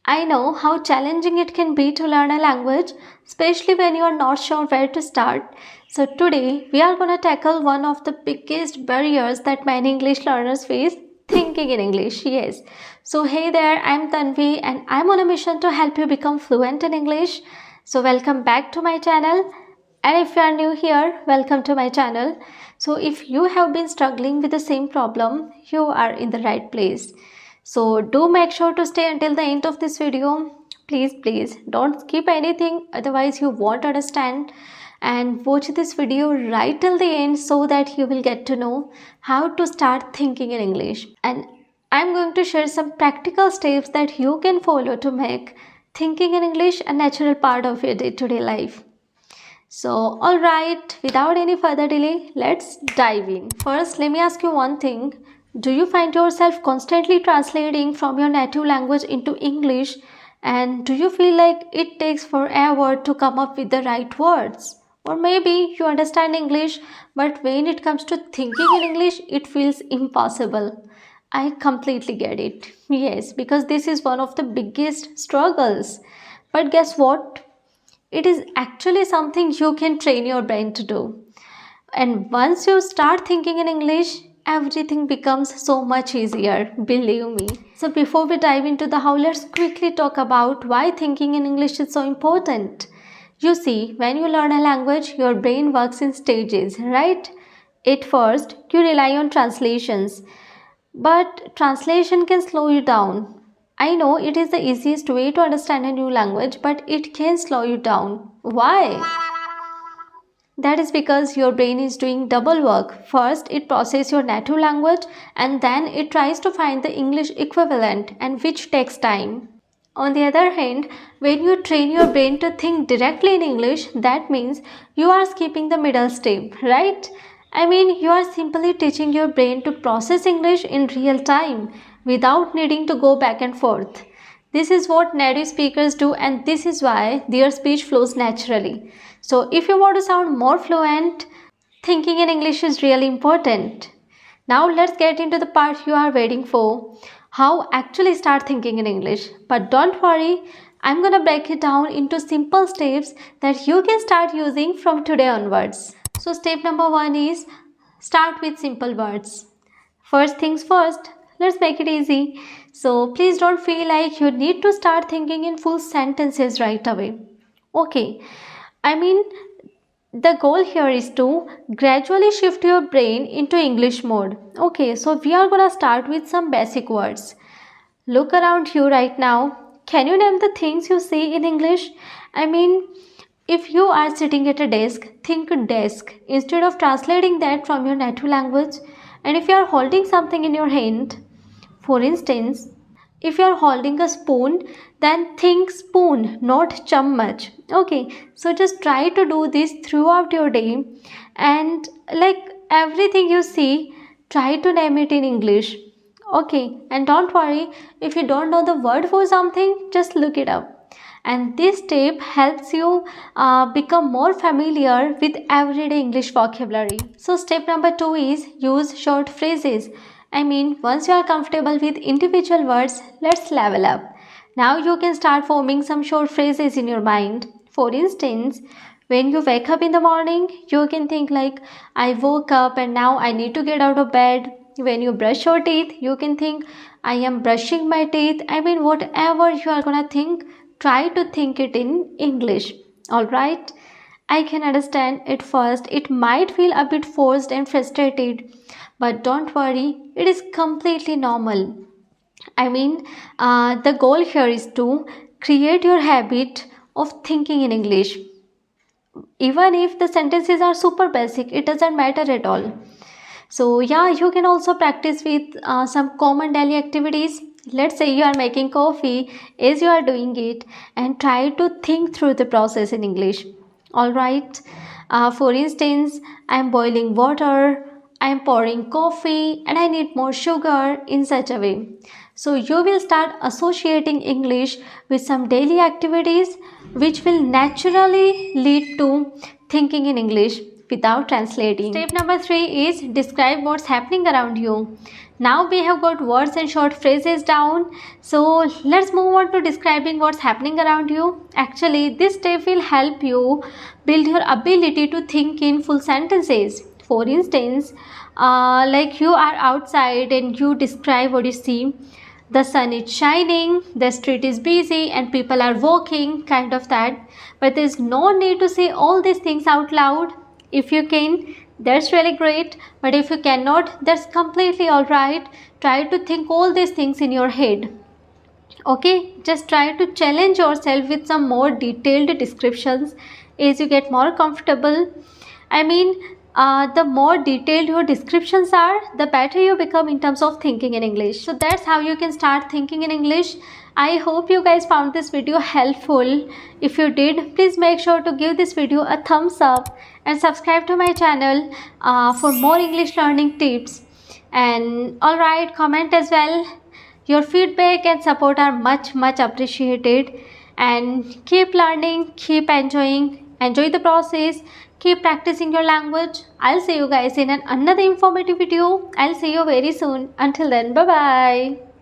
I know how challenging it can be to learn a language, especially when you are not sure where to start. So, today we are going to tackle one of the biggest barriers that many English learners face, thinking in English. Yes. So, hey there, I'm Tanvi and I'm on a mission to help you become fluent in English. So, welcome back to my channel. And if you are new here, welcome to my channel. So, if you have been struggling with the same problem, you are in the right place. So do make sure to stay until the end of this video. Please don't skip anything, otherwise you won't understand, and watch this video right till the end so that you will get to know how to start thinking in English. And I'm going to share some practical steps that you can follow to make thinking in English a natural part of your day-to-day life. So, alright, without any further delay, let's dive in. First, let me ask you one thing. Do you find yourself constantly translating from your native language into English, and do you feel like it takes forever to come up with the right words? Or maybe you understand English, but when it comes to thinking in English, it feels impossible. I completely get it. Yes, because this is one of the biggest struggles. But guess what? It is actually something you can train your brain to do. And once you start thinking in English, everything becomes so much easier, believe me. So before we dive into the how, let's quickly talk about why thinking in English is so important. You see, when you learn a language, your brain works in stages, right? At first, you rely on translations, but translation can slow you down. I know it is the easiest way to understand a new language, but it can slow you down. Why? That is because your brain is doing double work. First, it processes your native language and then it tries to find the English equivalent, and which takes time. On the other hand, when you train your brain to think directly in English, that means you are skipping the middle step, right? I mean, you are simply teaching your brain to process English in real time without needing to go back and forth. This is what native speakers do, and this is why their speech flows naturally. So, if you want to sound more fluent, thinking in English is really important. Now, let's get into the part you are waiting for, how actually start thinking in English. But don't worry, I'm gonna break it down into simple steps that you can start using from today onwards. So, step number one is start with simple words. First things first, let's make it easy. So, please don't feel like you need to start thinking in full sentences right away. Okay, I mean, the goal here is to gradually shift your brain into English mode. Okay, so we are gonna start with some basic words. Look around you right now. Can you name the things you see in English? I mean, if you are sitting at a desk, think desk instead of translating that from your native language. And if you are holding something in your hand, for instance, if you are holding a spoon, then think spoon, not chammach. Okay, so just try to do this throughout your day, and like everything you see, try to name it in English. Okay, and don't worry if you don't know the word for something, just look it up. And this step helps you become more familiar with everyday English vocabulary. So, step number two is use short phrases. I mean, once you are comfortable with individual words, let's level up. Now you can start forming some short phrases in your mind. For instance, when you wake up in the morning, you can think like, I woke up and now I need to get out of bed. When you brush your teeth, you can think, I am brushing my teeth. I mean, whatever you are gonna think, try to think it in English. Alright? I can understand at first it might feel a bit forced and frustrated, but don't worry, it is completely normal. I mean, the goal here is to create your habit of thinking in English. Even if the sentences are super basic, it doesn't matter at all. So, yeah, you can also practice with some common daily activities. Let's say you are making coffee as you are doing it, and try to think through the process in English. Alright, for instance, I am boiling water, I am pouring coffee, and I need more sugar, in such a way. So, you will start associating English with some daily activities which will naturally lead to thinking in English. without translating. Step number 3 is describe what's happening around you. Now we have got words and short phrases down. So let's move on to describing what's happening around you. Actually, this step will help you build your ability to think in full sentences. For instance, like you are outside and you describe what you see. The sun is shining, the street is busy, and people are walking, kind of that. But there's no need to say all these things out loud. If you can, that's really great. But if you cannot, that's completely alright. Try to think all these things in your head. Okay, just try to challenge yourself with some more detailed descriptions as you get more comfortable. I mean, the more detailed your descriptions are, the better you become in terms of thinking in English. So that's how you can start thinking in English. I hope you guys found this video helpful. If you did, please make sure to give this video a thumbs up and subscribe to my channel for more English learning tips. And alright, comment as well. Your feedback and support are much appreciated. And keep learning, keep enjoy the process, keep practicing your language. I'll see you guys in another informative video. I'll see you very soon. Until then, bye bye.